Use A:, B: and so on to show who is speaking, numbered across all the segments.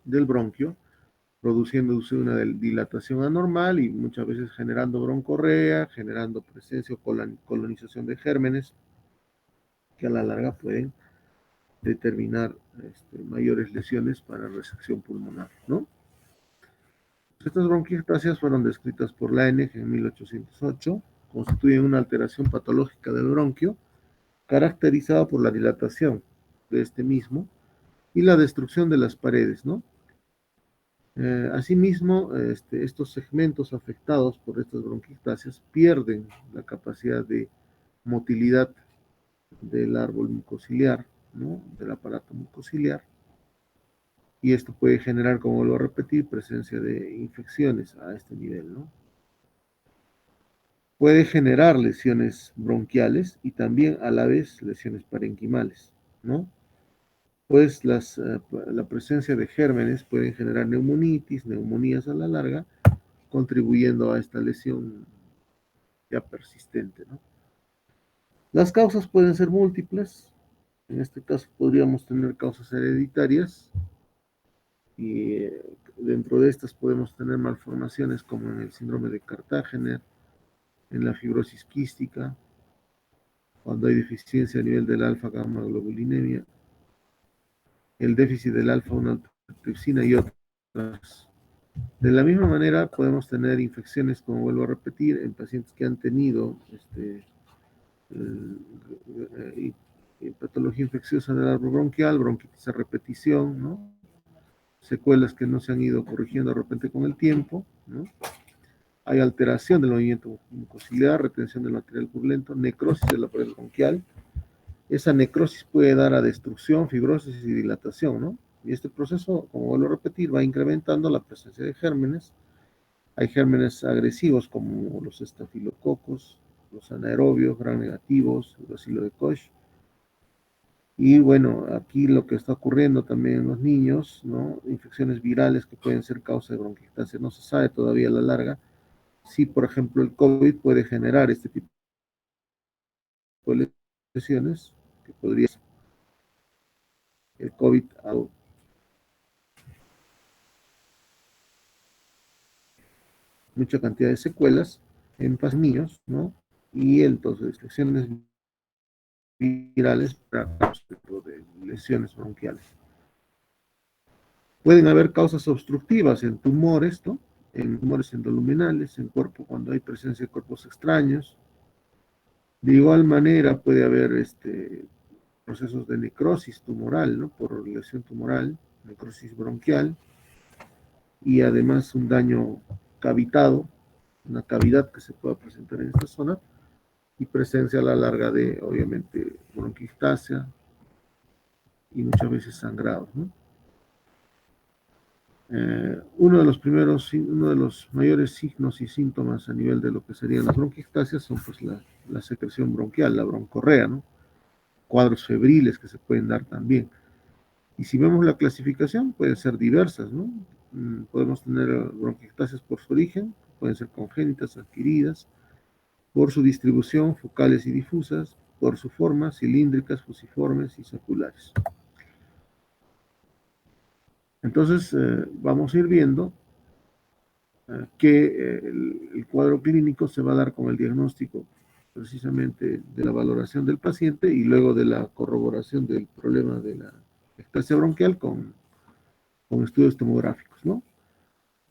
A: del bronquio, produciéndose una dilatación anormal y muchas veces generando broncorrea, generando presencia o colonización de gérmenes que a la larga pueden determinar mayores lesiones para resección pulmonar, ¿no? Estas bronquiectasias fueron descritas por Laennec en 1808, constituyen una alteración patológica del bronquio caracterizada por la dilatación de este mismo y la destrucción de las paredes, ¿no? Asimismo, estos segmentos afectados por estas bronquiectasias pierden la capacidad de motilidad del árbol mucociliar, ¿no? Del aparato mucociliar, y esto puede generar, como vuelvo a repetir, presencia de infecciones a este nivel, ¿no? Puede generar lesiones bronquiales y también a la vez lesiones parenquimales, ¿no? Pues la presencia de gérmenes puede generar neumonitis, neumonías a la larga, contribuyendo a esta lesión ya persistente, ¿no? Las causas pueden ser múltiples. En este caso podríamos tener causas hereditarias y dentro de estas podemos tener malformaciones como en el síndrome de Cartagener, en la fibrosis quística, cuando hay deficiencia a nivel del alfa-gamma globulinemia, el déficit del alfa-1 antitrypsina y otras. De la misma manera podemos tener infecciones, como vuelvo a repetir, en pacientes que han tenido patología infecciosa del árbol bronquial, bronquitis a repetición, ¿no? Secuelas que no se han ido corrigiendo de repente con el tiempo, ¿no? Hay alteración del movimiento mucociliar, retención del material purulento, necrosis de la pared bronquial. Esa necrosis puede dar a destrucción, fibrosis y dilatación, ¿no? Y este proceso, como vuelvo a repetir, va incrementando la presencia de gérmenes. Hay gérmenes agresivos como los estafilococos, los anaerobios, gram negativos, el bacilo de Koch. Y bueno, aquí lo que está ocurriendo también en los niños, ¿no? Infecciones virales que pueden ser causa de bronquiectasia, no se sabe todavía a la larga si, por ejemplo, el COVID puede generar este tipo de lesiones, que podría ser el COVID mucha cantidad de secuelas en niños, ¿no? Y entonces lesiones virales para de lesiones bronquiales. Pueden haber causas obstructivas en tumores, ¿no? En tumores endoluminales, en cuerpo, cuando hay presencia de cuerpos extraños. De igual manera puede haber procesos de necrosis tumoral, ¿no? Por lesión tumoral, necrosis bronquial, y además un daño cavitado, una cavidad que se pueda presentar en esta zona, y presencia a la larga de, obviamente, bronquiectasia y muchas veces sangrados, ¿no? Uno de los mayores signos y síntomas a nivel de lo que serían las bronquiectasias son pues la secreción bronquial, la broncorrea, ¿no? Cuadros febriles que se pueden dar también. Y si vemos la clasificación, pueden ser diversas, ¿no? Podemos tener bronquiectasias por su origen, pueden ser congénitas, adquiridas, por su distribución, focales y difusas, por su forma, cilíndricas, fusiformes y saculares. Entonces, vamos a ir viendo que el cuadro clínico se va a dar con el diagnóstico precisamente de la valoración del paciente y luego de la corroboración del problema de la ectasia bronquial con estudios tomográficos, ¿no?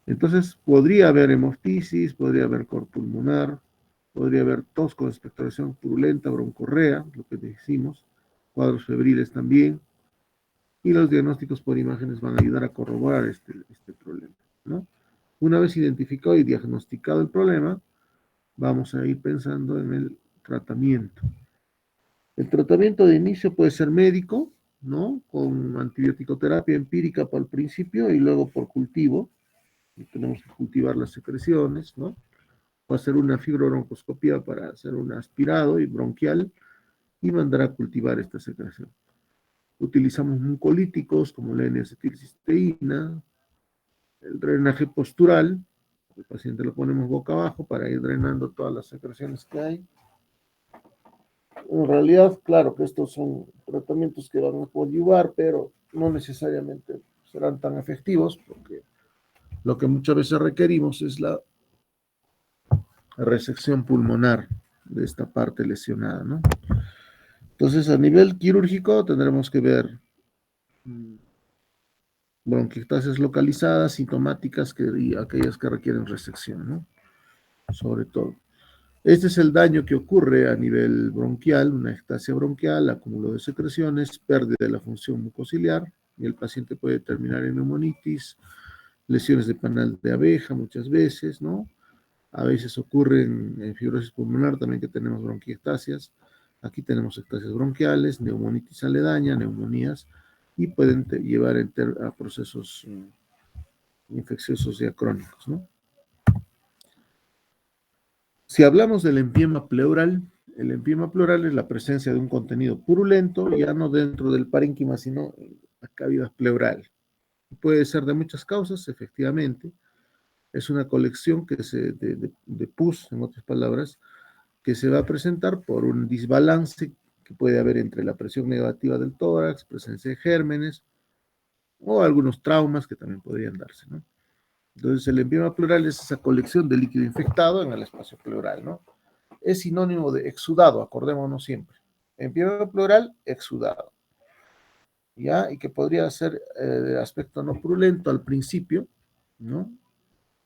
A: Entonces, podría haber hemoptisis, podría haber cor pulmonar, podría haber tos con expectoración purulenta, broncorrea, lo que decimos, cuadros febriles también, y los diagnósticos por imágenes van a ayudar a corroborar este problema, ¿no? Una vez identificado y diagnosticado el problema, vamos a ir pensando en el tratamiento. El tratamiento de inicio puede ser médico, ¿no? Con antibiótico-terapia empírica para el principio y luego por cultivo. Y tenemos que cultivar las secreciones, ¿no? O hacer una fibrobroncoscopía para hacer un aspirado y bronquial y mandar a cultivar esta secreción. Utilizamos mucolíticos como la N-acetilcisteína, el drenaje postural, el paciente lo ponemos boca abajo para ir drenando todas las secreciones que hay. En realidad, claro que estos son tratamientos que van a coadyuvar, pero no necesariamente serán tan efectivos porque lo que muchas veces requerimos es la resección pulmonar de esta parte lesionada, ¿no? Entonces, a nivel quirúrgico tendremos que ver bronquiectasias localizadas, sintomáticas y aquellas que requieren resección, ¿no? Sobre todo. Este es el daño que ocurre a nivel bronquial, una ectasia bronquial, acúmulo de secreciones, pérdida de la función mucociliar, y el paciente puede terminar en neumonitis, lesiones de panal de abeja muchas veces, ¿no? A veces ocurren en fibrosis pulmonar también que tenemos bronquiectasias. Aquí tenemos ectasias bronquiales, neumonitis aledaña, neumonías, y pueden llevar a procesos infecciosos ya crónicos, ¿no? Si hablamos del empiema pleural, el empiema pleural es la presencia de un contenido purulento, ya no dentro del parénquima, sino en la cavidad pleural. Puede ser de muchas causas, efectivamente. Es una colección de pus, en otras palabras, que se va a presentar por un desbalance que puede haber entre la presión negativa del tórax, presencia de gérmenes o algunos traumas que también podrían darse, ¿no? Entonces, el empiema pleural es esa colección de líquido infectado en el espacio pleural, ¿no? Es sinónimo de exudado, acordémonos siempre. Empiema pleural, exudado, ¿ya? Y que podría ser de aspecto no purulento al principio, ¿no?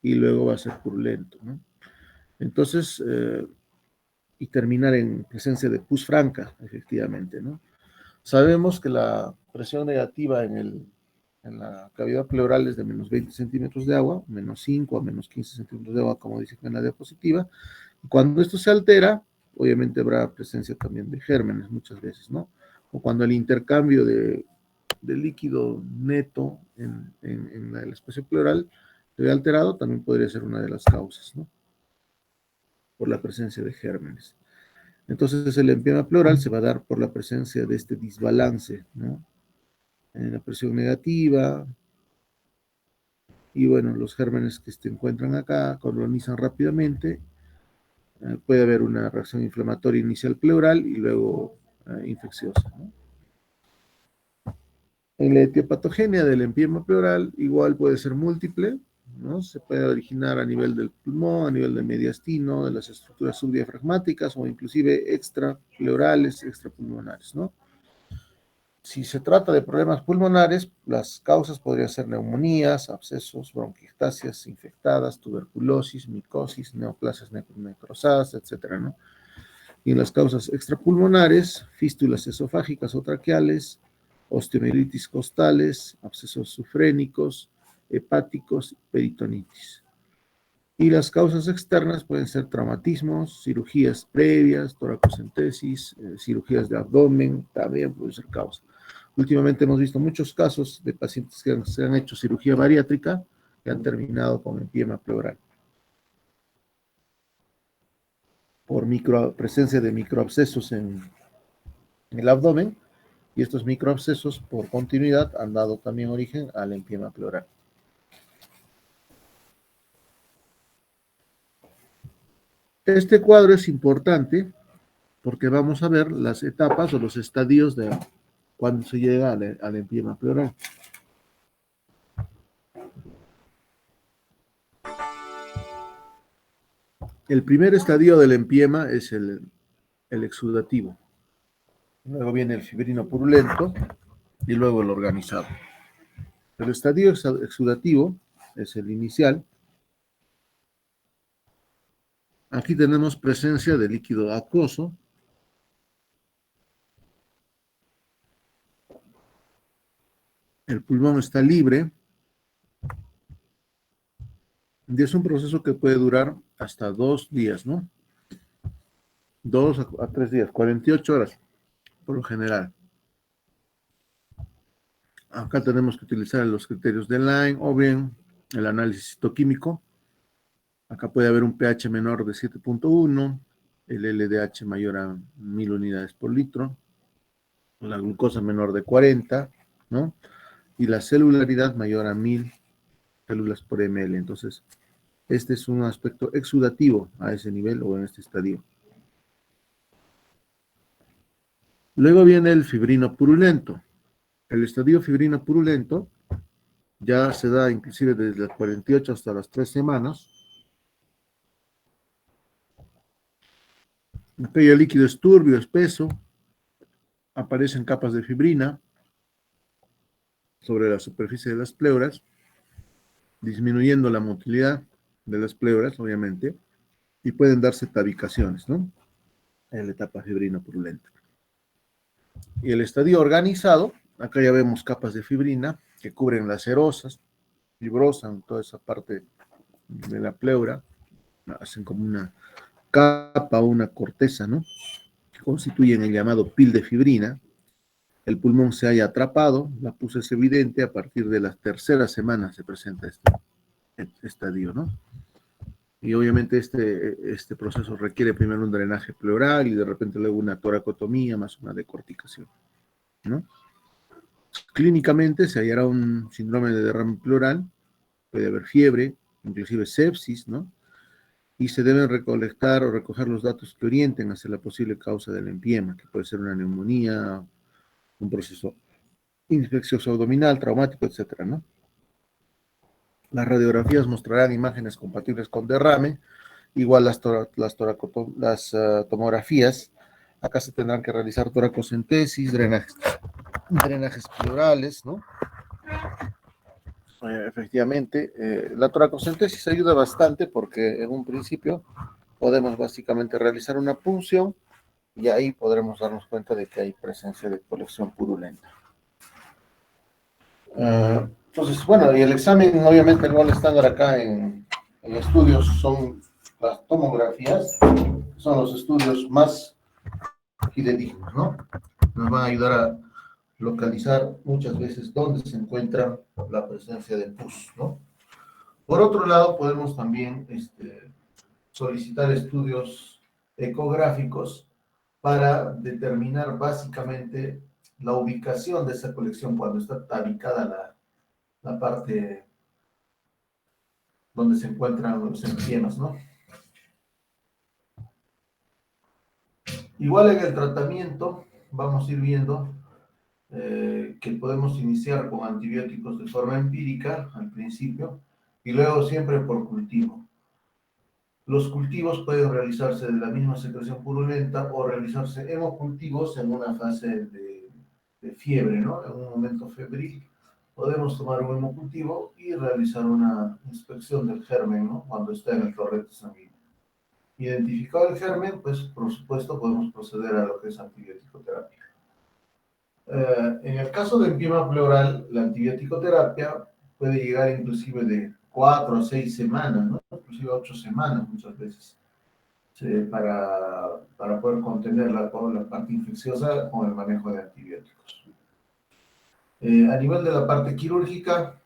A: Y luego va a ser purulento, ¿no? Entonces, y terminar en presencia de pus franca, efectivamente, ¿no? Sabemos que la presión negativa en la cavidad pleural es de menos 20 centímetros de agua, menos 5 a menos 15 centímetros de agua, como dice en la diapositiva. Cuando esto se altera, obviamente habrá presencia también de gérmenes muchas veces, ¿no? O cuando el intercambio de líquido neto en el espacio pleural se ve alterado, también podría ser una de las causas, ¿no? Por la presencia de gérmenes. Entonces el empiema pleural se va a dar por la presencia de este desbalance, ¿no? En la presión negativa, y bueno, los gérmenes que se encuentran acá colonizan rápidamente, puede haber una reacción inflamatoria inicial pleural y luego infecciosa, ¿no? En la etiopatogenia del empiema pleural igual puede ser múltiple, ¿no? Se puede originar a nivel del pulmón, a nivel del mediastino, de las estructuras subdiafragmáticas o inclusive extrapleurales, extrapulmonares, ¿no? Si se trata de problemas pulmonares, las causas podrían ser neumonías, abscesos, bronquiectasias infectadas, tuberculosis, micosis, neoplasias necrosadas, etcétera, ¿no? Y en las causas extrapulmonares, fístulas esofágicas o traqueales, osteomielitis costales, abscesos sufrénicos, hepáticos, peritonitis. Y las causas externas pueden ser traumatismos, cirugías previas, toracocentesis, cirugías de abdomen, también puede ser causa. Últimamente hemos visto muchos casos de pacientes que se han hecho cirugía bariátrica que han terminado con empiema pleural por presencia de microabscesos en el abdomen, y estos microabscesos por continuidad han dado también origen al empiema pleural. Este cuadro es importante porque vamos a ver las etapas o los estadios de cuando se llega al empiema pleural. El primer estadio del empiema es el exudativo. Luego viene el fibrino purulento y luego el organizado. El estadio exudativo es el inicial. Aquí tenemos presencia de líquido acuoso. El pulmón está libre. Y es un proceso que puede durar hasta 2 días, ¿no? 2 a 3 días, 48 horas por lo general. Acá tenemos que utilizar los criterios de Lyme o bien el análisis citoquímico. Acá puede haber un pH menor de 7.1, el LDH mayor a 1000 unidades por litro, la glucosa menor de 40, ¿no? Y la celularidad mayor a 1000 células por ml. Entonces, este es un aspecto exudativo a ese nivel o en este estadio. Luego viene el fibrino purulento. El estadio fibrino purulento Ya se da inclusive desde las 48 hasta las 3 semanas. El líquido es turbio, espeso, aparecen capas de fibrina sobre la superficie de las pleuras, disminuyendo la motilidad de las pleuras, obviamente, y pueden darse tabicaciones, ¿no? En la etapa fibrina purulenta. Y el estadio organizado, acá ya vemos capas de fibrina que cubren las serosas, fibrosan toda esa parte de la pleura, hacen como una capa o una corteza, ¿no? Que constituyen el llamado pil de fibrina. El pulmón se haya atrapado, la pus es evidente, a partir de la tercera semana se presenta este estadio, ¿no? Y obviamente este proceso requiere primero un drenaje pleural y de repente luego una toracotomía más una decorticación, ¿no? Clínicamente se hallará un síndrome de derrame pleural, puede haber fiebre, inclusive sepsis, ¿no? Y se deben recolectar o recoger los datos que orienten hacia la posible causa del empiema, que puede ser una neumonía, un proceso infeccioso abdominal, traumático, etcétera, ¿no? Las radiografías mostrarán imágenes compatibles con derrame, igual las tomografías. Acá se tendrán que realizar toracocentesis, drenajes pleurales, ¿no? Efectivamente, la toracocentesis ayuda bastante porque en un principio podemos básicamente realizar una punción y ahí podremos darnos cuenta de que hay presencia de colección purulenta. Entonces, bueno, y el examen, obviamente, el gol estándar acá en estudios son las tomografías, son los estudios más fidedignos, ¿no? Nos van a ayudar a localizar muchas veces dónde se encuentra la presencia de pus, ¿no? Por otro lado, podemos también solicitar estudios ecográficos para determinar básicamente la ubicación de esa colección cuando está tabicada la parte donde se encuentran los empiemas, ¿no? Igual en el tratamiento vamos a ir viendo que podemos iniciar con antibióticos de forma empírica al principio y luego siempre por cultivo. Los cultivos pueden realizarse de la misma secreción purulenta o realizarse hemocultivos en una fase de fiebre, ¿no? En un momento febril podemos tomar un hemocultivo y realizar una inspección del germen, ¿no? Cuando está en el torrente sanguíneo. Identificado el germen, pues por supuesto podemos proceder a lo que es antibiótico terapia. En el caso del empiema pleural, la antibiótico terapia puede llegar inclusive de 4 a 6 semanas, ¿no? Inclusive 8 semanas muchas veces, para poder contener la parte infecciosa con el manejo de antibióticos. A nivel de la parte quirúrgica,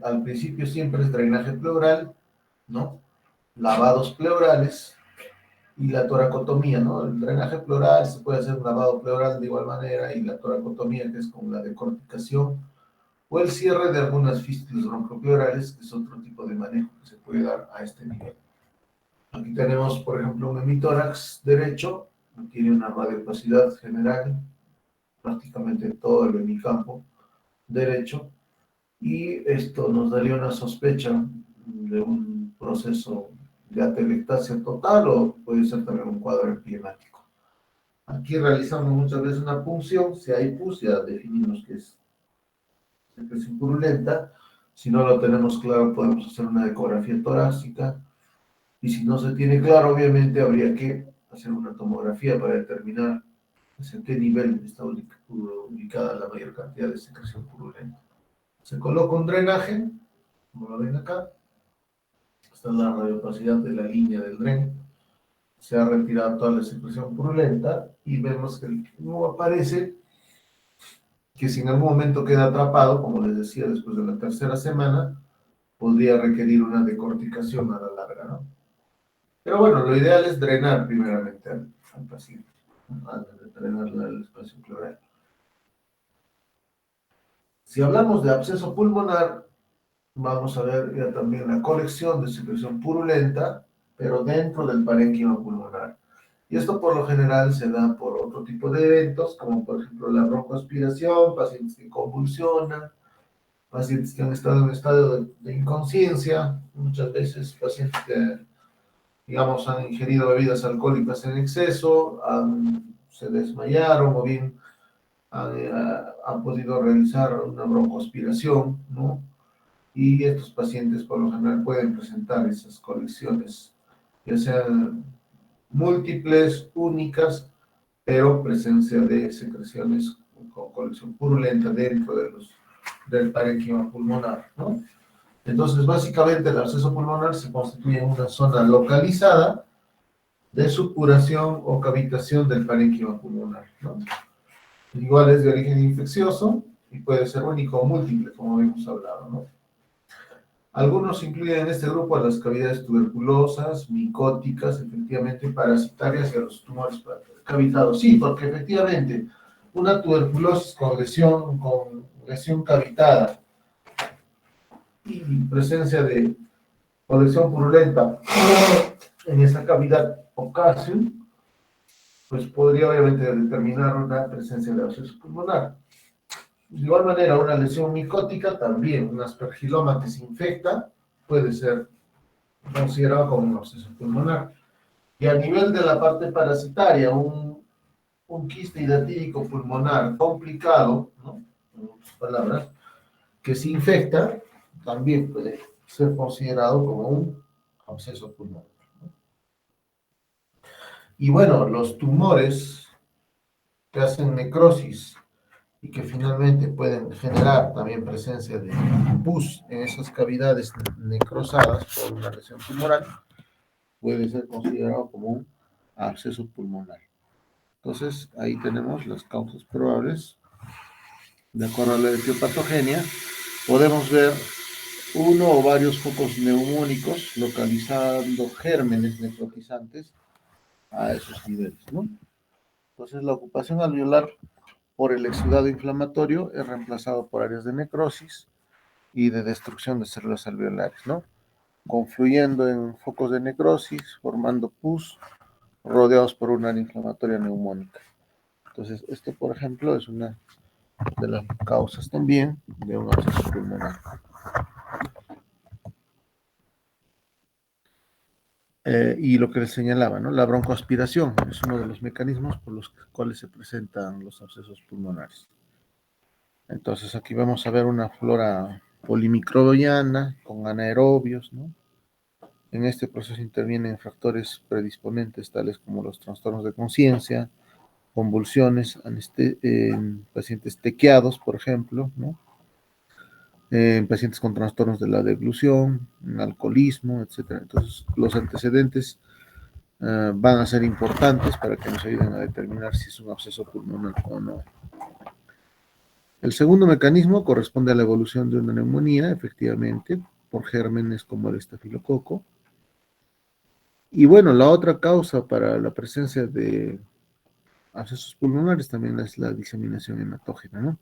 A: al principio siempre es drenaje pleural, ¿no? Lavados pleurales y la toracotomía, ¿no? El drenaje pleural se puede hacer un lavado pleural de igual manera y la toracotomía, que es como la decorticación, o el cierre de algunas fístulas bronquopleurales, que es otro tipo de manejo que se puede dar a este nivel. Aquí tenemos, por ejemplo, un hemitórax derecho, tiene una radiopacidad general, prácticamente todo el hemicampo derecho, y esto nos daría una sospecha de un proceso de atelectasia total o puede ser también un cuadro empiemático. Aquí realizamos muchas veces una punción, si hay pus ya definimos que es secreción purulenta, si no lo tenemos claro podemos hacer una ecografía torácica y si no se tiene claro obviamente habría que hacer una tomografía para determinar en qué nivel está ubicada la mayor cantidad de secreción purulenta. Se coloca un drenaje, como lo ven acá, esta es la radiopacidad de la línea del dren, se ha retirado toda la secreción purulenta y vemos que el no aparece, que si en algún momento queda atrapado, como les decía, después de la tercera semana, podría requerir una decorticación a la larga, ¿no? Pero bueno, lo ideal es drenar primeramente al paciente, ¿no? Antes de drenar el espacio pleural. Si hablamos de absceso pulmonar, vamos a ver ya también la colección de secreción purulenta, pero dentro del parénquima pulmonar. Y esto por lo general se da por otro tipo de eventos, como por ejemplo la broncoaspiración, pacientes que convulsionan, pacientes que han estado en estado de inconsciencia, muchas veces pacientes que, digamos, han ingerido bebidas alcohólicas en exceso, se desmayaron o bien han podido realizar una broncoaspiración, ¿no? Y estos pacientes por lo general pueden presentar esas colecciones, ya sean múltiples, únicas, pero presencia de secreciones con colección purulenta dentro del parénquima pulmonar, ¿no? Entonces, básicamente, el absceso pulmonar se constituye en una zona localizada de supuración o cavitación del parénquima pulmonar, ¿no? Igual es de origen infeccioso y puede ser único o múltiple, como hemos hablado, ¿no? Algunos incluyen en este grupo a las cavidades tuberculosas, micóticas, efectivamente parasitarias y a los tumores cavitados. Sí, porque efectivamente una tuberculosis con lesión cavitada y presencia de colección purulenta en esa cavidad ocasión, pues podría obviamente determinar una presencia de absceso pulmonar. De igual manera, una lesión micótica también, un aspergiloma que se infecta, puede ser considerado como un absceso pulmonar. Y a nivel de la parte parasitaria, un quiste hidatídico pulmonar complicado, ¿no? En otras palabras, que se infecta, también puede ser considerado como un absceso pulmonar. Y bueno, los tumores que hacen necrosis y que finalmente pueden generar también presencia de pus en esas cavidades necrosadas por una lesión tumoral, puede ser considerado como un absceso pulmonar. Entonces, ahí tenemos las causas probables. De acuerdo a la etiopatogenia, podemos ver uno o varios focos neumónicos localizando gérmenes necrotizantes a esos niveles, ¿no? Entonces, la ocupación alveolar por el exudado inflamatorio es reemplazado por áreas de necrosis y de destrucción de células alveolares, ¿no? Confluyendo en focos de necrosis, formando pus, rodeados por una área inflamatoria neumónica. Entonces, esto, por ejemplo, es una de las causas también de un absceso pulmonar. Y lo que les señalaba, ¿no? La broncoaspiración es uno de los mecanismos por los cuales se presentan los abscesos pulmonares. Entonces, aquí vamos a ver una flora polimicrobiana con anaerobios, ¿no? En este proceso intervienen factores predisponentes tales como los trastornos de conciencia, convulsiones, en pacientes tequiados, por ejemplo, ¿no? En pacientes con trastornos de la deglución, en alcoholismo, etcétera. Entonces, los antecedentes van a ser importantes para que nos ayuden a determinar si es un absceso pulmonar o no. El segundo mecanismo corresponde a la evolución de una neumonía, efectivamente, por gérmenes como el estafilococo. Y bueno, la otra causa para la presencia de abscesos pulmonares también es la diseminación hematógena, ¿no?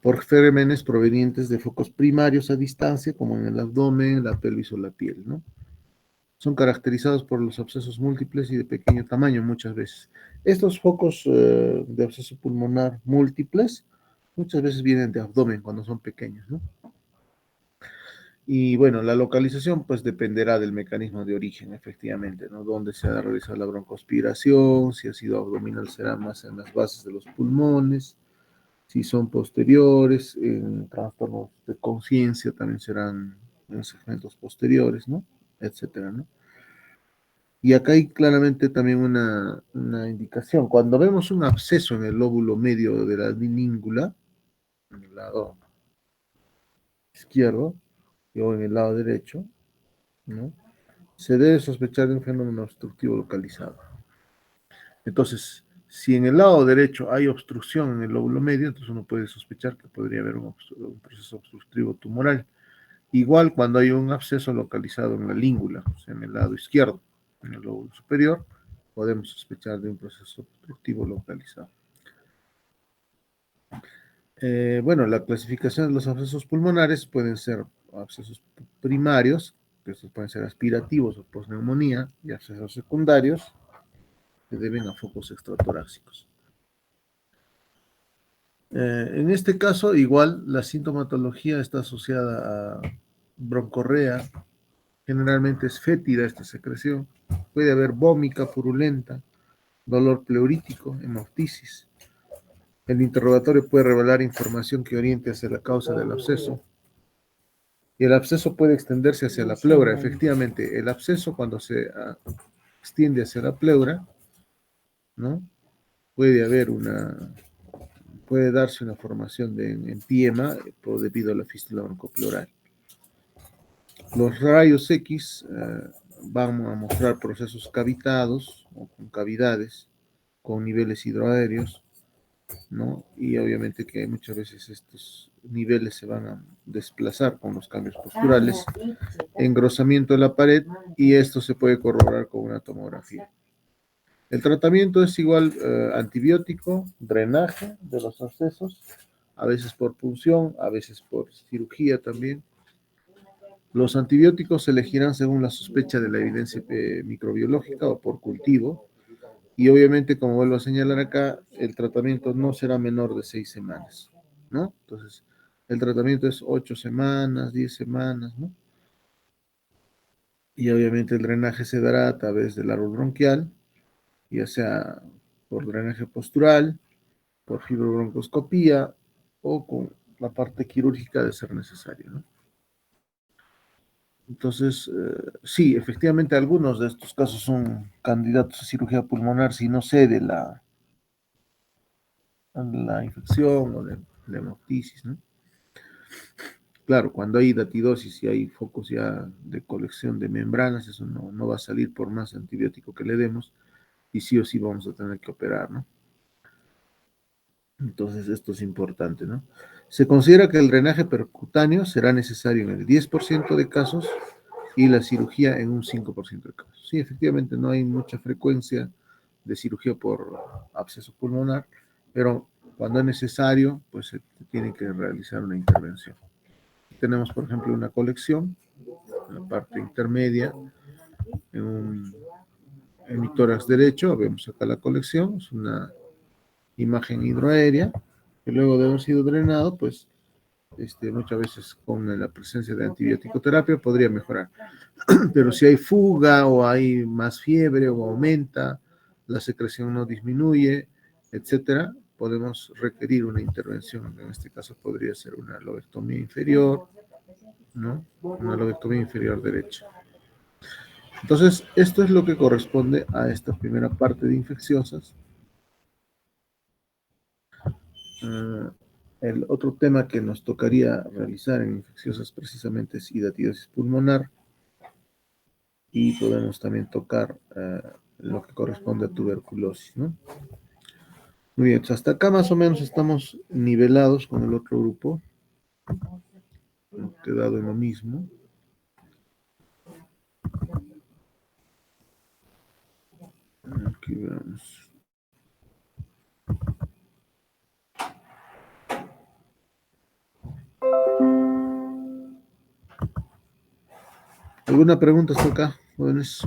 A: Por gérmenes provenientes de focos primarios a distancia, como en el abdomen, la pelvis o la piel, ¿no? Son caracterizados por los abscesos múltiples y de pequeño tamaño muchas veces. Estos focos de absceso pulmonar múltiples muchas veces vienen de abdomen cuando son pequeños, ¿no? Y bueno, la localización pues dependerá del mecanismo de origen, efectivamente, ¿no? Dónde se ha realizado la broncoaspiración, si ha sido abdominal será más en las bases de los pulmones, si son posteriores, en trastornos de conciencia también serán en segmentos posteriores, ¿no? Etcétera, ¿no? Y acá hay claramente también una indicación. Cuando vemos un absceso en el lóbulo medio de la língula, en el lado izquierdo o en el lado derecho, ¿no? Se debe sospechar de un fenómeno obstructivo localizado. Entonces, si en el lado derecho hay obstrucción en el lóbulo medio, entonces uno puede sospechar que podría haber un proceso obstructivo tumoral. Igual cuando hay un absceso localizado en la língula, o sea, en el lado izquierdo, en el lóbulo superior, podemos sospechar de un proceso obstructivo localizado. Bueno, la clasificación de los abscesos pulmonares pueden ser abscesos primarios, que estos pueden ser aspirativos o posneumonía, y abscesos secundarios, que deben a focos extratorácicos. En este caso, igual, la sintomatología está asociada a broncorrea, generalmente es fétida esta secreción, puede haber vómica purulenta, dolor pleurítico, hemoptisis. El interrogatorio puede revelar información que oriente hacia la causa del absceso. Y el absceso puede extenderse hacia la pleura. Efectivamente, el absceso cuando se extiende hacia la pleura, ¿no? Puede haber puede darse una formación de empiema debido a la fístula broncopleural. Los rayos X van a mostrar procesos cavitados o con cavidades, con niveles hidroaéreos, ¿no? Y obviamente que muchas veces estos niveles se van a desplazar con los cambios posturales, engrosamiento de la pared, y esto se puede corroborar con una tomografía. El tratamiento es igual antibiótico, drenaje de los abscesos, a veces por punción, a veces por cirugía también. Los antibióticos se elegirán según la sospecha de la evidencia microbiológica o por cultivo. Y obviamente, como vuelvo a señalar acá, el tratamiento no será menor de 6 semanas, ¿no? Entonces, el tratamiento es 8 semanas, 10 semanas, ¿no? Y obviamente el drenaje se dará a través del árbol bronquial, ya sea por drenaje postural, por fibrobroncoscopía o con la parte quirúrgica de ser necesario, ¿no? Entonces, sí, efectivamente algunos de estos casos son candidatos a cirugía pulmonar si no cede la infección o la hemoptisis, ¿no? Claro, cuando hay datidosis y hay focos ya de colección de membranas, eso no va a salir por más antibiótico que le demos y sí o sí vamos a tener que operar, ¿no? Entonces, esto es importante, ¿no? Se considera que el drenaje percutáneo será necesario en el 10% de casos y la cirugía en un 5% de casos. Sí, efectivamente, no hay mucha frecuencia de cirugía por absceso pulmonar, pero cuando es necesario, pues se tiene que realizar una intervención. Tenemos, por ejemplo, una colección, en la parte intermedia, en mi tórax derecho, vemos acá la colección, es una imagen hidroaérea, que luego de haber sido drenado, pues muchas veces con la presencia de antibiótico terapia podría mejorar. Pero si hay fuga o hay más fiebre o aumenta, la secreción no disminuye, etcétera, podemos requerir una intervención. En este caso podría ser una lobectomía inferior, ¿no? Una lobectomía inferior derecha. Entonces, esto es lo que corresponde a esta primera parte de infecciosas. El otro tema que nos tocaría realizar en infecciosas precisamente es hidatidosis pulmonar, y podemos también tocar lo que corresponde a tuberculosis, ¿no? Muy bien, hasta acá más o menos estamos nivelados con el otro grupo, quedado en lo mismo. Aquí veamos. ¿Alguna pregunta hasta acá, jóvenes?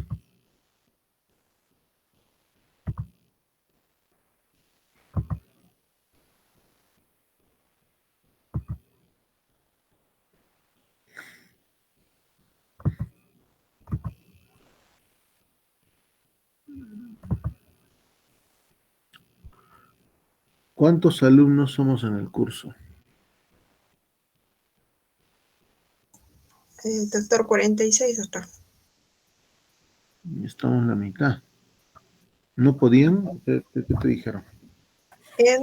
A: ¿Cuántos alumnos somos en el curso?
B: Doctor, 46, doctor.
A: Estamos en la mitad. ¿No podían? ¿Qué te dijeron?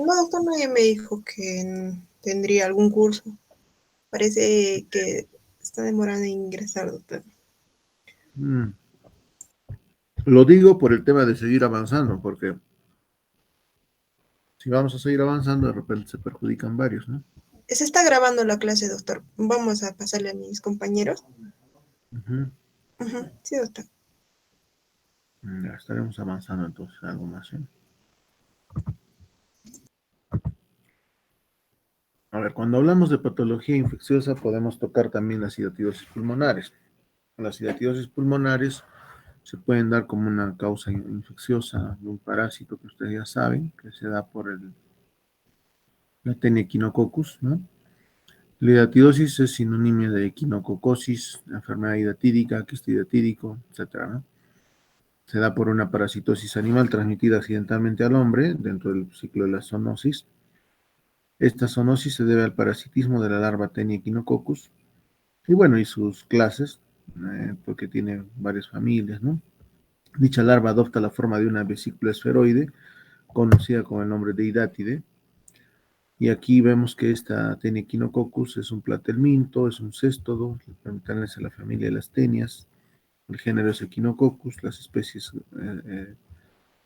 B: No, doctor, nadie me dijo que tendría algún curso. Parece que está demorando en ingresar, doctor.
A: Mm. Lo digo por el tema de seguir avanzando, porque si vamos a seguir avanzando, de repente se perjudican varios, ¿no?
B: Se está grabando la clase, doctor. Vamos a pasarle a mis compañeros.
A: Ujú.
B: Sí, doctor.
A: Ya estaremos avanzando entonces algo más, ¿sí? A ver, cuando hablamos de patología infecciosa podemos tocar también las hidatidosis pulmonares. Las hidatidosis pulmonares se pueden dar como una causa infecciosa de un parásito que ustedes ya saben, que se da por la Taenia echinococcus, ¿no? La hidatidosis es sinónimo de equinococosis, enfermedad hidatídica, quiste hidatídico, etcétera, ¿no? Se da por una parasitosis animal transmitida accidentalmente al hombre dentro del ciclo de la zoonosis. Esta zoonosis se debe al parasitismo de la larva Taenia echinococcus y bueno, y sus clases, porque tiene varias familias, ¿no? Dicha larva adopta la forma de una vesícula esferoide, conocida con el nombre de hidátide, y aquí vemos que esta Taenia echinococcus es un platelminto, es un céstodo, pertenece a la familia de las tenias, el género es Echinococcus, las especies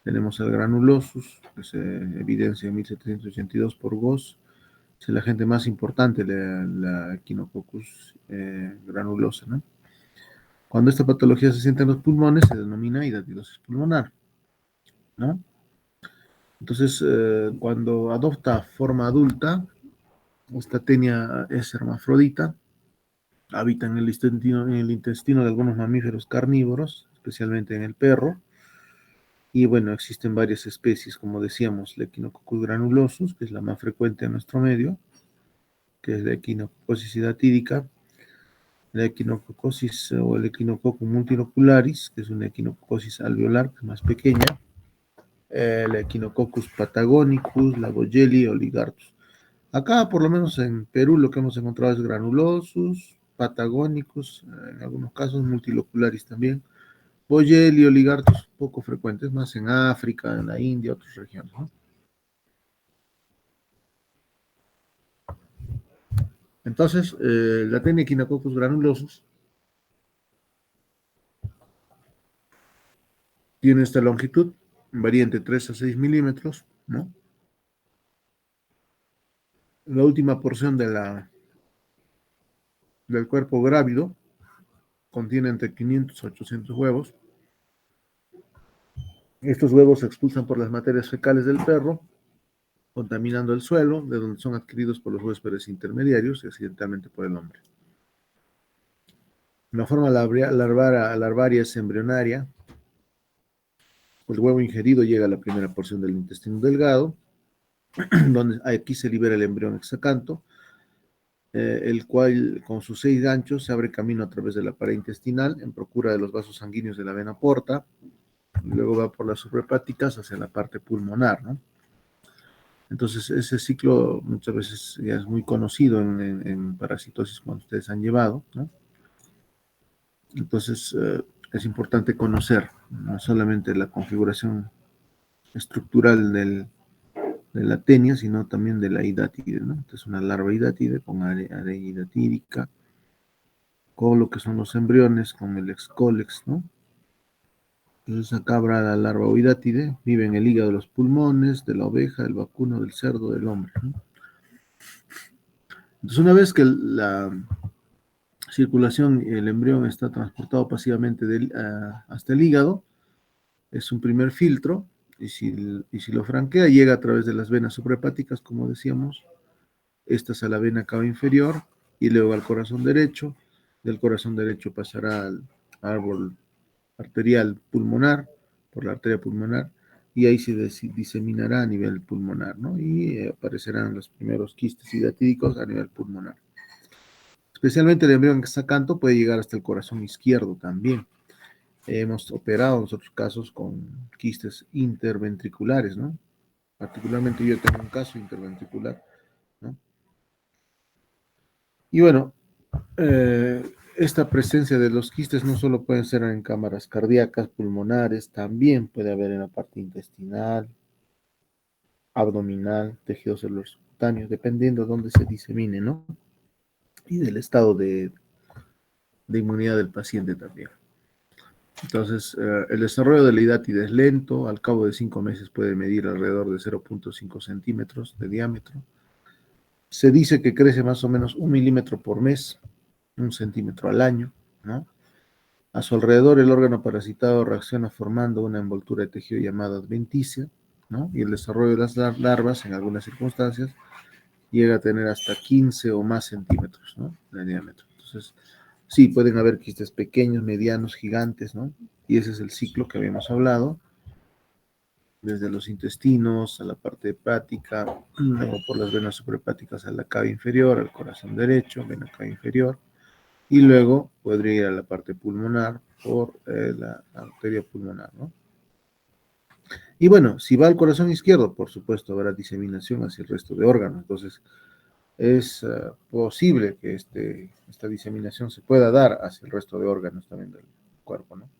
A: tenemos al granulosus, que se evidencia en 1782 por Goss, es el agente más importante, la Echinococcus granulosa, ¿no? Cuando esta patología se siente en los pulmones, se denomina hidatidosis pulmonar, ¿no? Entonces, cuando adopta forma adulta, esta tenia es hermafrodita, habita en el intestino de algunos mamíferos carnívoros, especialmente en el perro, y bueno, existen varias especies, como decíamos, la Echinococcus granulosus, que es la más frecuente en nuestro medio, que es la Echinococcus hidatídica, la Echinococcus o el Echinococcus multinocularis, que es una Echinococcus alveolar, que es más pequeña, la Echinococcus patagonicus, la Boyeli oligartus. Acá, por lo menos en Perú, lo que hemos encontrado es granulosus, patagonicus, en algunos casos multilocularis también, Boyeli oligartus, poco frecuentes, más en África, en la India, otras regiones, ¿no? Entonces, la Taenia echinococcus granulosus tiene esta longitud, varía entre 3 a 6 milímetros, ¿no? La última porción del cuerpo grávido contiene entre 500 a 800 huevos. Estos huevos se expulsan por las materias fecales del perro, contaminando el suelo, de donde son adquiridos por los huéspedes intermediarios y accidentalmente por el hombre. La forma larvaria es embrionaria. El huevo ingerido llega a la primera porción del intestino delgado, donde aquí se libera el embrión hexacanto, el cual con sus 6 ganchos se abre camino a través de la pared intestinal en procura de los vasos sanguíneos de la vena porta, y luego va por las suprahepáticas hacia la parte pulmonar, ¿no? Entonces ese ciclo muchas veces ya es muy conocido en parasitosis cuando ustedes han llevado, ¿no? Entonces es importante conocer no solamente la configuración estructural de la tenia, sino también de la hidátide, ¿no? Entonces una larva hidátide con área hidatídica, con lo que son los embriones, con el excólex, ¿no? Entonces acá habrá la larva hidátide, vive en el hígado de los pulmones, de la oveja, del vacuno, del cerdo, del hombre, ¿no? Entonces una vez que la circulación, el embrión está transportado pasivamente hasta el hígado, es un primer filtro, y si lo franquea, llega a través de las venas suprahepáticas, como decíamos, estas a la vena cava inferior y luego al corazón derecho. Del corazón derecho pasará al árbol arterial pulmonar, por la arteria pulmonar, y ahí se diseminará a nivel pulmonar, ¿no? Y aparecerán los primeros quistes hidatídicos a nivel pulmonar. Especialmente el embrión hexacanto puede llegar hasta el corazón izquierdo también. Hemos operado en otros casos con quistes interventriculares, ¿no? Particularmente yo tengo un caso interventricular, ¿no? Y bueno, esta presencia de los quistes no solo pueden ser en cámaras cardíacas, pulmonares, también puede haber en la parte intestinal, abdominal, tejido celular subcutáneo, dependiendo de dónde se disemine, ¿no? Y del estado de inmunidad del paciente también. Entonces, el desarrollo de la hidátide es lento, al cabo de 5 meses puede medir alrededor de 0.5 centímetros de diámetro. Se dice que crece más o menos 1 milímetro por mes, 1 centímetro al año, ¿no? A su alrededor, el órgano parasitado reacciona formando una envoltura de tejido llamada adventicia, ¿no? Y el desarrollo de las larvas, en algunas circunstancias, llega a tener hasta 15 o más centímetros, ¿no? De diámetro. Entonces, sí, pueden haber quistes pequeños, medianos, gigantes, ¿no? Y ese es el ciclo que habíamos hablado, desde los intestinos a la parte hepática, luego por las venas suprahepáticas a la cava inferior, al corazón derecho, vena cava inferior, y luego podría ir a la parte pulmonar por la arteria pulmonar, ¿no? Y bueno, si va al corazón izquierdo, por supuesto, habrá diseminación hacia el resto de órganos. Entonces, es posible que esta diseminación se pueda dar hacia el resto de órganos también del cuerpo, ¿no?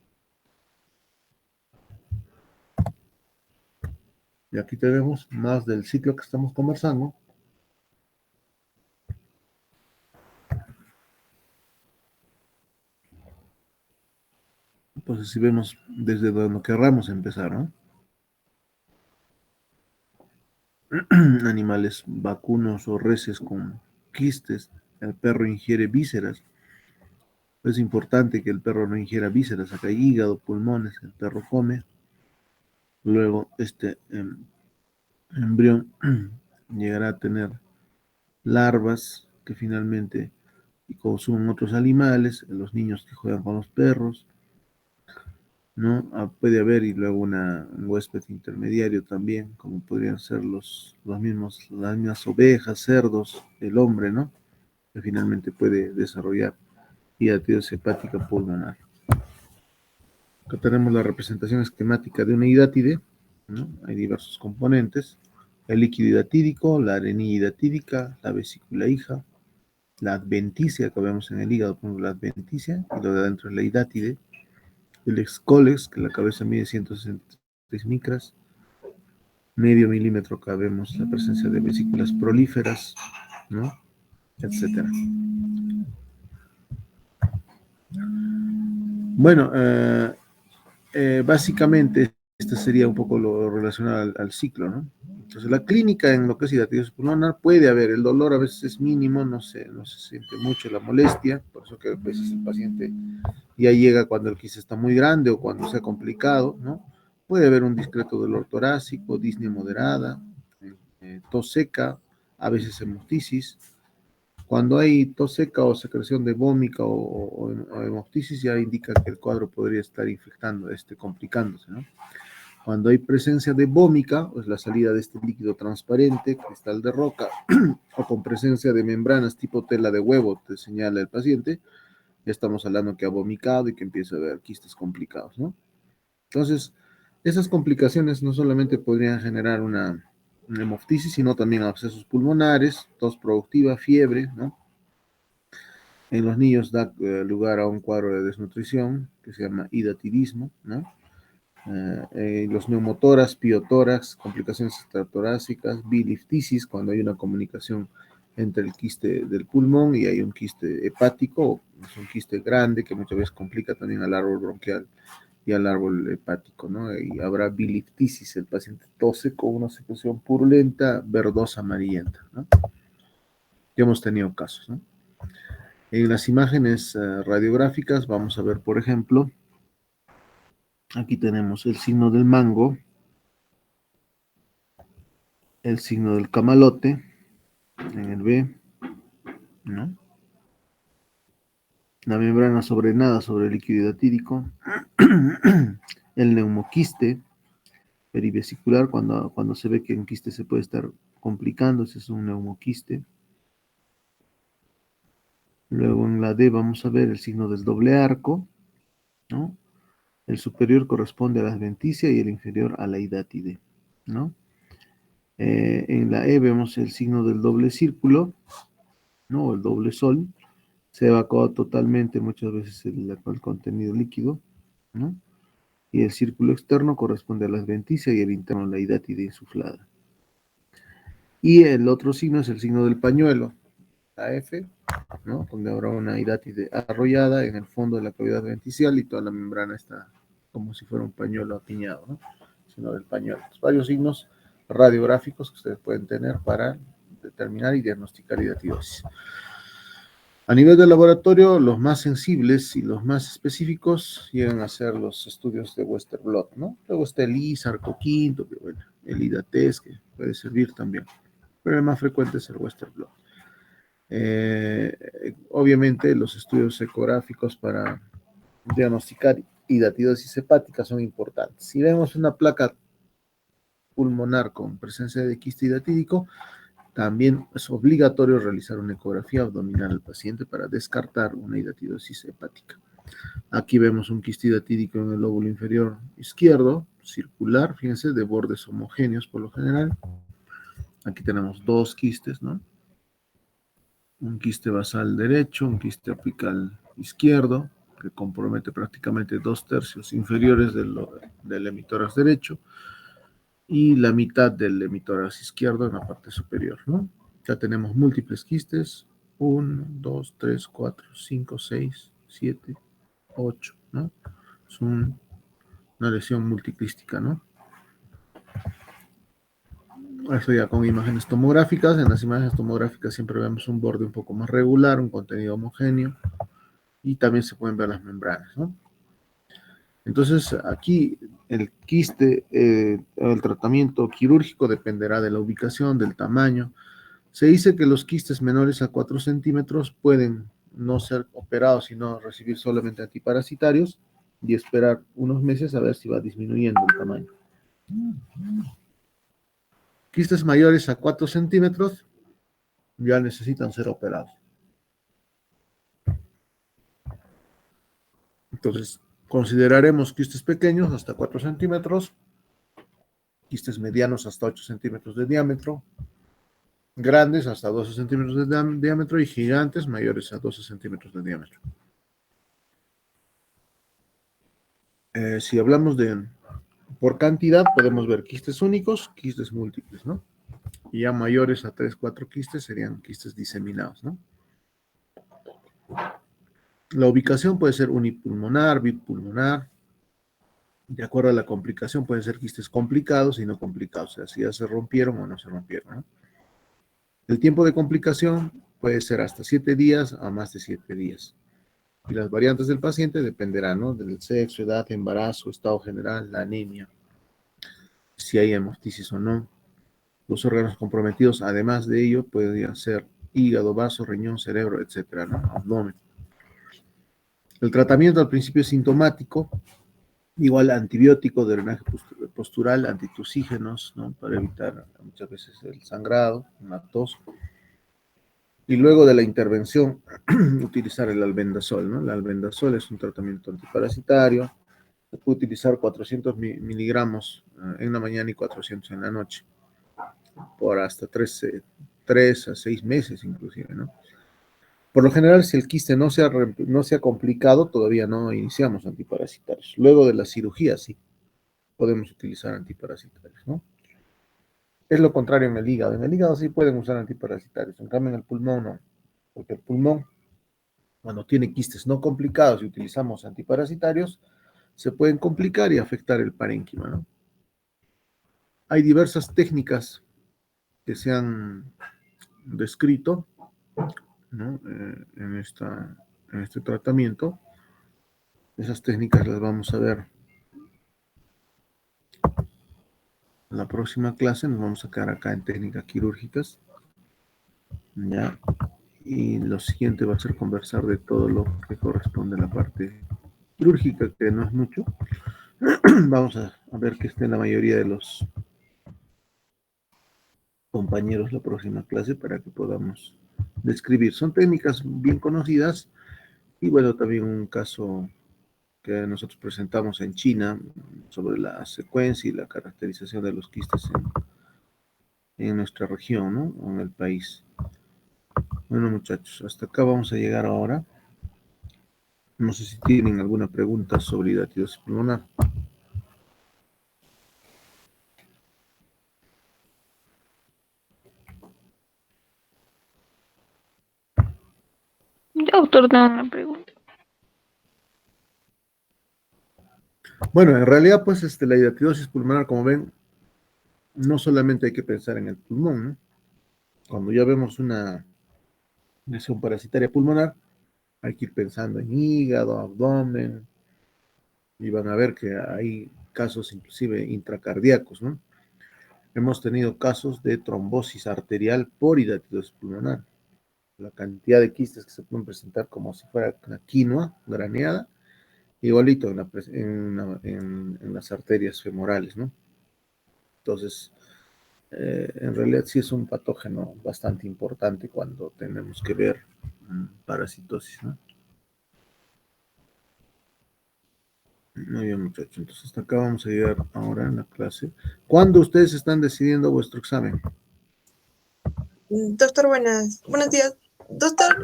A: Y aquí tenemos más del ciclo que estamos conversando. Entonces, si vemos desde donde querramos empezar, ¿no? Animales vacunos o reses con quistes, el perro ingiere vísceras. Es importante que el perro no ingiera vísceras, acá hay hígado, pulmones, el perro come. Luego, embrión llegará a tener larvas que finalmente consumen otros animales, los niños que juegan con los perros, ¿no? Puede haber y luego un huésped intermediario también, como podrían ser las mismas ovejas, cerdos, el hombre, ¿no? Que finalmente puede desarrollar hidatidosis hepática pulmonar. Acá tenemos la representación esquemática de una hidátide, ¿no? Hay diversos componentes: el líquido hidatídico, la arenilla hidatídica, la vesícula hija, la adventicia que vemos en el hígado, ponemos la adventicia, y lo de adentro es la hidátide, el excolex, que la cabeza mide 163 micras, medio milímetro acá vemos la presencia de vesículas prolíferas, ¿no? Etcétera. Bueno, básicamente este sería un poco lo relacionado al ciclo, ¿no? Entonces la clínica en lo que es hidatidosis pulmonar puede haber, el dolor a veces es mínimo, no se siente mucho la molestia, por eso que a veces el paciente ya llega cuando el quiste está muy grande o cuando sea complicado, ¿no? Puede haber un discreto dolor torácico, disnea moderada, tos seca, a veces hemoptisis. Cuando hay tos seca o secreción de vómica o hemoptisis, ya indica que el cuadro podría estar infectando, complicándose, ¿no? Cuando hay presencia de vómica, pues la salida de este líquido transparente, cristal de roca, o con presencia de membranas tipo tela de huevo, te señala el paciente, ya estamos hablando que ha vomitado y que empieza a haber quistes complicados, ¿no? Entonces, esas complicaciones no solamente podrían generar una hemoptisis, sino también abscesos pulmonares, tos productiva, fiebre, ¿no? En los niños da lugar a un cuadro de desnutrición que se llama hidatidismo, ¿no? Los neumotoras, piotórax, complicaciones extratorácicas, biliftisis, cuando hay una comunicación entre el quiste del pulmón y hay un quiste hepático, es un quiste grande que muchas veces complica también al árbol bronquial y al árbol hepático, ¿no? Y habrá biliftisis, el paciente tose con una secreción purulenta, verdosa, amarillenta, ¿no? Ya hemos tenido casos, ¿no? En las imágenes radiográficas vamos a ver, por ejemplo, aquí tenemos el signo del mango, el signo del camalote, en el B, ¿no? La membrana sobrenada sobre el líquido hidatídico, el neumoquiste perivesicular, cuando se ve que un quiste se puede estar complicando, ese es un neumoquiste. Luego en la D vamos a ver el signo del doble arco, ¿no? El superior corresponde a la adventicia y el inferior a la hidátide, ¿no? En la E vemos el signo del doble círculo, ¿no? El doble sol. Se evacúa totalmente muchas veces el contenido líquido, ¿no? Y el círculo externo corresponde a la adventicia y el interno a la hidátide insuflada. Y el otro signo es el signo del pañuelo, la F, ¿no? Donde habrá una hidátide arrollada en el fondo de la cavidad adventicial y toda la membrana está como si fuera un pañuelo apiñado, ¿no? Sino del pañuelo. Varios signos radiográficos que ustedes pueden tener para determinar y diagnosticar hidatidosis. A nivel de laboratorio, los más sensibles y los más específicos llegan a ser los estudios de Western blot, ¿no? Luego está el ISAR, Coquinto, que bueno, el IDATES, que puede servir también, pero el más frecuente es el Western blot. Obviamente, los estudios ecográficos para diagnosticar hidatidosis hepática son importantes. Si vemos una placa pulmonar con presencia de quiste hidatídico, también es obligatorio realizar una ecografía abdominal al paciente para descartar una hidatidosis hepática. Aquí vemos un quiste hidatídico en el lóbulo inferior izquierdo, circular, fíjense, de bordes homogéneos por lo general. Aquí tenemos dos quistes, ¿no? Un quiste basal derecho, un quiste apical izquierdo, que compromete prácticamente 2/3 inferiores del hemitórax derecho y la mitad del hemitórax izquierdo en la parte superior, ¿no? Ya tenemos múltiples quistes, 1, 2, 3, 4, 5, 6, 7, 8, ¿no? Es una lesión multiquística, ¿no? Eso ya con imágenes tomográficas. En las imágenes tomográficas siempre vemos un borde un poco más regular, un contenido homogéneo, y también se pueden ver las membranas, ¿no? Entonces, aquí el quiste, el tratamiento quirúrgico dependerá de la ubicación, del tamaño. Se dice que los quistes menores a 4 centímetros pueden no ser operados, sino recibir solamente antiparasitarios y esperar unos meses a ver si va disminuyendo el tamaño. Quistes mayores a 4 centímetros ya necesitan ser operados. Entonces, consideraremos quistes pequeños hasta 4 centímetros, quistes medianos hasta 8 centímetros de diámetro, grandes hasta 12 centímetros de diámetro y gigantes mayores a 12 centímetros de diámetro. Si hablamos por cantidad, podemos ver quistes únicos, quistes múltiples, ¿no? Y ya mayores a 3, 4 quistes serían quistes diseminados, ¿no? La ubicación puede ser unipulmonar, bipulmonar. De acuerdo a la complicación, pueden ser quistes complicados y no complicados, o sea, si ya se rompieron o no se rompieron, ¿no? El tiempo de complicación puede ser hasta 7 días a más de 7 días. Y las variantes del paciente dependerán, ¿no? Del sexo, edad, embarazo, estado general, la anemia, si hay hemoptisis o no. Los órganos comprometidos, además de ello, podrían ser hígado, vaso, riñón, cerebro, etcétera, ¿no? Abdomen. El tratamiento al principio es sintomático, igual antibiótico, drenaje postural, antitusígenos, ¿no? Para evitar muchas veces el sangrado, una tos. Y luego de la intervención, utilizar el albendazol, ¿no? El albendazol es un tratamiento antiparasitario. Se puede utilizar 400 miligramos en la mañana y 400 en la noche, por hasta 3 a 6 meses inclusive, ¿no? Por lo general, si el quiste no se ha complicado, todavía no iniciamos antiparasitarios. Luego de la cirugía, sí, podemos utilizar antiparasitarios, ¿no? Es lo contrario en el hígado. En el hígado sí pueden usar antiparasitarios, en cambio en el pulmón no, porque el pulmón, cuando tiene quistes no complicados y utilizamos antiparasitarios, se pueden complicar y afectar el parénquima, ¿no? Hay diversas técnicas que se han descrito, ¿no? En este tratamiento. Esas técnicas las vamos a ver en la próxima clase. Nos vamos a quedar acá en técnicas quirúrgicas, ¿ya? Y lo siguiente va a ser conversar de todo lo que corresponde a la parte quirúrgica, que no es mucho. Vamos a ver que esté en la mayoría de los compañeros la próxima clase para que podamos describir. Son técnicas bien conocidas y bueno, también un caso que nosotros presentamos en China sobre la secuencia y la caracterización de los quistes en nuestra región, ¿no? O en el país. Bueno, muchachos, hasta acá vamos a llegar ahora. No sé si tienen alguna pregunta sobre hidatidosis pulmonar.
C: Yo, doctor, tengo una pregunta.
A: Bueno, en realidad, pues, la hidatidosis pulmonar, como ven, no solamente hay que pensar en el pulmón, ¿no? Cuando ya vemos una lesión parasitaria pulmonar, hay que ir pensando en hígado, abdomen, y van a ver que hay casos inclusive intracardíacos, ¿no? Hemos tenido casos de trombosis arterial por hidatidosis pulmonar. La cantidad de quistes que se pueden presentar como si fuera una quinoa graneada, igualito en las arterias femorales, ¿no? Entonces, en realidad sí es un patógeno bastante importante cuando tenemos que ver parasitosis, ¿no? Muy bien, muchachos. Entonces, hasta acá vamos a llegar ahora en la clase. ¿Cuándo ustedes están decidiendo vuestro examen?
B: Doctor, buenos días. Doctor,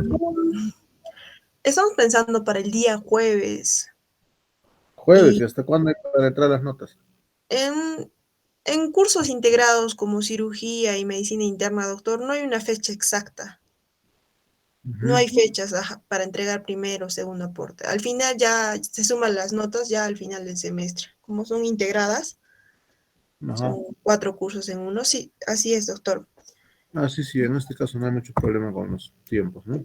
B: estamos pensando para el día jueves.
A: Jueves, ¿y
B: Y
A: hasta cuándo hay para entrar las notas?
B: en, en cursos integrados como cirugía y medicina interna, doctor, no hay una fecha exacta. No hay fechas para entregar primero o segundo aporte. Al final ya se suman las notas ya al final del semestre. Como son integradas,
A: Ajá.
B: son 4 cursos en uno. Sí, así es, doctor.
A: Ah, sí, sí, en este caso no hay mucho problema con los tiempos, ¿no?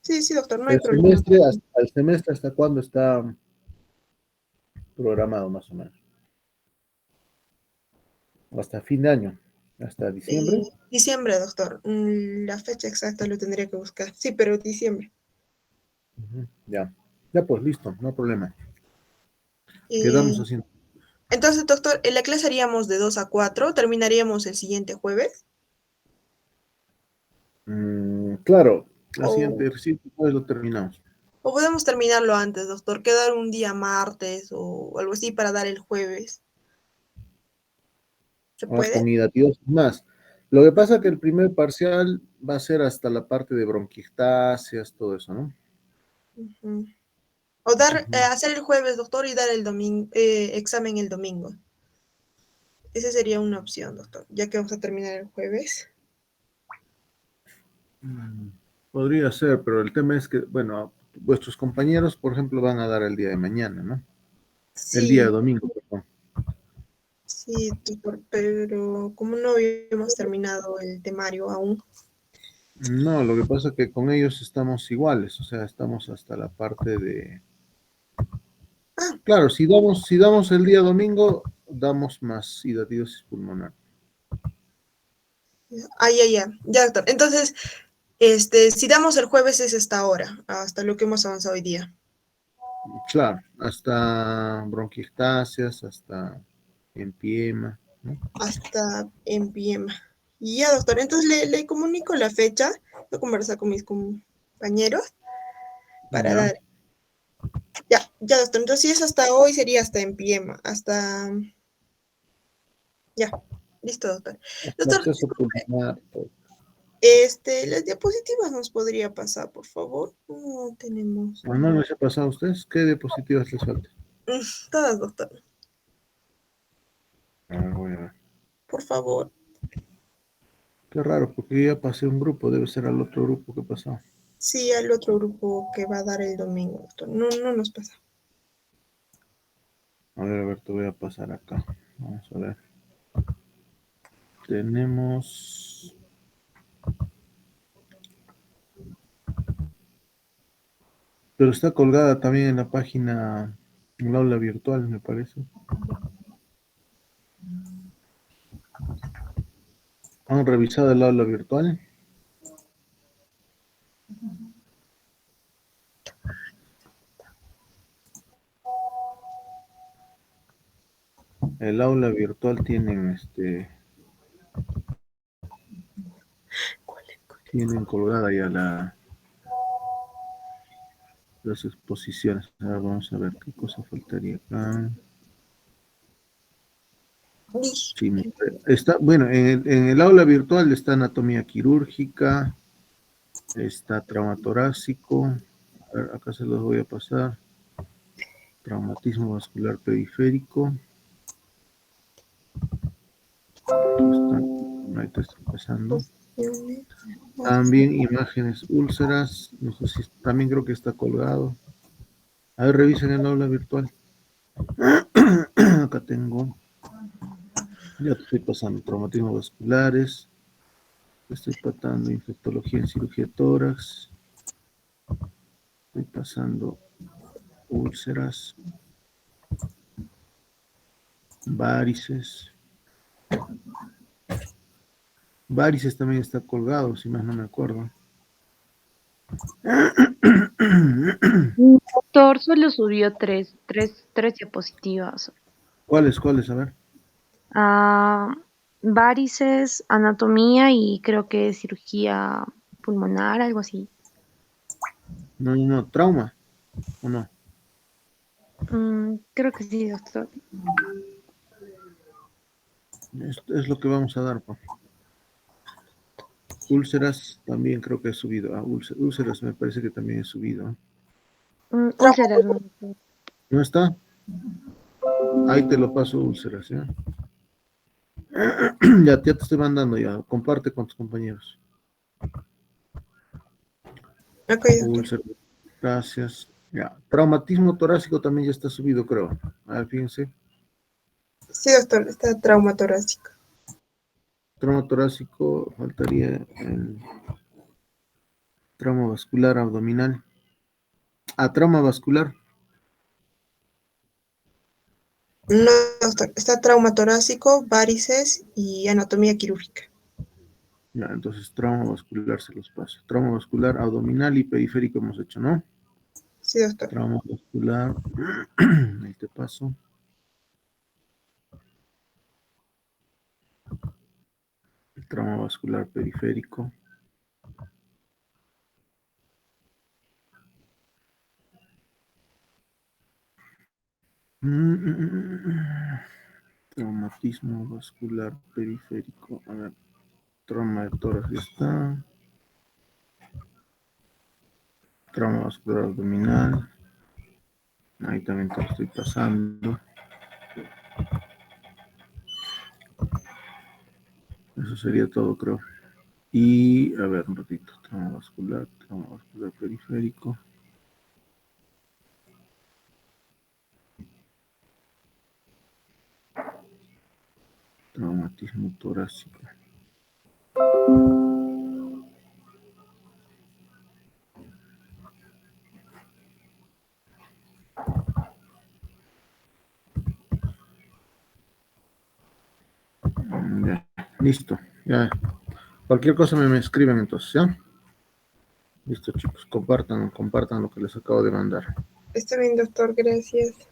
B: Sí, sí, doctor, no hay
A: El
B: problema.
A: semestre, ¿el semestre hasta cuándo está programado más o menos? Hasta fin de año, hasta diciembre.
B: Diciembre, doctor. La fecha exacta lo tendría que buscar. Sí, pero diciembre.
A: Ya, ya pues listo, no hay problema.
B: Eh,
A: Quedamos haciendo.
B: entonces, doctor, en la clase haríamos de 2 a 4. Terminaríamos el siguiente jueves.
A: Claro, la
B: O,
A: siguiente recién pues lo terminamos.
B: o podemos terminarlo antes, doctor. Quedar un día martes o algo así para dar el jueves. ¿Se puede?
A: Con ideativos más. Lo que pasa es que el primer parcial va a ser hasta la parte de bronquiectasias, todo eso, ¿no?
B: Ujú. O dar,
A: Ujú.
B: hacer el jueves, doctor, y dar el domingo, examen el domingo. Esa sería una opción, doctor, ya que vamos a terminar el jueves.
A: Mm, Podría ser, pero el tema es que, bueno, vuestros compañeros, por ejemplo, van a dar el día de mañana, ¿no? El día de
B: Sí,
A: domingo, perdón.
B: sí, doctor, pero como no habíamos terminado el temario aún.
A: No, lo que pasa es que con ellos estamos iguales, o sea, estamos hasta la parte de...
B: Ah,
A: Claro, si damos el día domingo, damos más hidatidosis pulmonar.
B: ya, doctor. Entonces, si damos el jueves es hasta ahora, hasta lo que hemos avanzado hoy día,
A: Claro, hasta bronquiectasias, hasta empiema, ¿no?
B: hasta en PM. Ya, doctor, entonces le comunico la fecha, voy a conversar con mis compañeros para
A: Ya.
B: dar. Ya, doctor, entonces si es hasta hoy, sería hasta en PM, hasta. Ya, listo, doctor.
A: Hasta
B: Doctor,
A: acceso
B: disculpe,
A: pulmonar, todo.
B: las diapositivas nos podría pasar, por favor. No tenemos.
A: ¿No les ha pasado a ustedes? ¿Qué diapositivas les falta?
B: Todas, doctor,
A: A ver, voy a ver.
B: por favor.
A: Qué raro, porque ya pasé un grupo, debe ser al otro grupo que pasó.
B: Sí, al otro grupo que va a dar el domingo, doctor. No, no nos pasa.
A: A ver, te voy a pasar acá. Vamos a ver. Tenemos. Pero está colgada también en la página, en el aula virtual, me parece. ¿Han revisado el aula virtual? El aula virtual tienen colgada ya las exposiciones. Ahora vamos a ver qué cosa faltaría acá. Sí, está, bueno, en el aula virtual está anatomía quirúrgica, está trauma torácico. A ver, acá se los voy a pasar. Traumatismo vascular periférico. Ahí te estoy pasando. También imágenes úlceras. No sé si también creo que está colgado. A ver, revisen el aula virtual. Acá tengo. Ya te estoy pasando traumatismos vasculares. Te estoy pasando infectología en cirugía de tórax. Estoy pasando úlceras, varices. Varices también está colgado, si más no me acuerdo.
C: Doctor, solo subió tres diapositivas.
A: ¿Cuáles? A ver.
C: varices, anatomía y creo que cirugía pulmonar, algo así.
A: No, no, trauma, ¿o no?
C: Creo que sí, doctor.
A: Es lo que vamos a dar, pa. Úlceras también creo que he subido. Úlceras me parece que también he subido.
C: Úlceras, no, doctor.
A: ¿No está? Ahí te lo paso, úlceras, ¿ya? Ya te estoy mandando ya. Comparte con tus compañeros.
B: Ok, doctor.
A: Úlceras. Gracias. Ya. Traumatismo torácico también ya está subido, creo. A ver, fíjense.
B: Sí, doctor, está trauma torácico.
A: Trauma torácico, faltaría el trauma vascular abdominal. Ah, trauma vascular.
B: No, doctor, está trauma torácico, varices y anatomía quirúrgica.
A: Ya, entonces trauma vascular se los paso. Trauma vascular abdominal y periférico hemos hecho, ¿no?
B: Sí, doctor.
A: Trauma vascular. Ahí te paso. El trauma vascular periférico. Traumatismo vascular periférico. A ver, trauma de tórax ya está. Trauma vascular abdominal. Ahí también te lo estoy pasando. Eso sería todo, creo. Y, a ver, un ratito. Trauma vascular periférico. Traumatismo torácico. Ya, listo. Ya. Cualquier cosa me escriben entonces, ¿ya? Listo, chicos. Compartan lo que les acabo de mandar.
B: Está bien, doctor, gracias.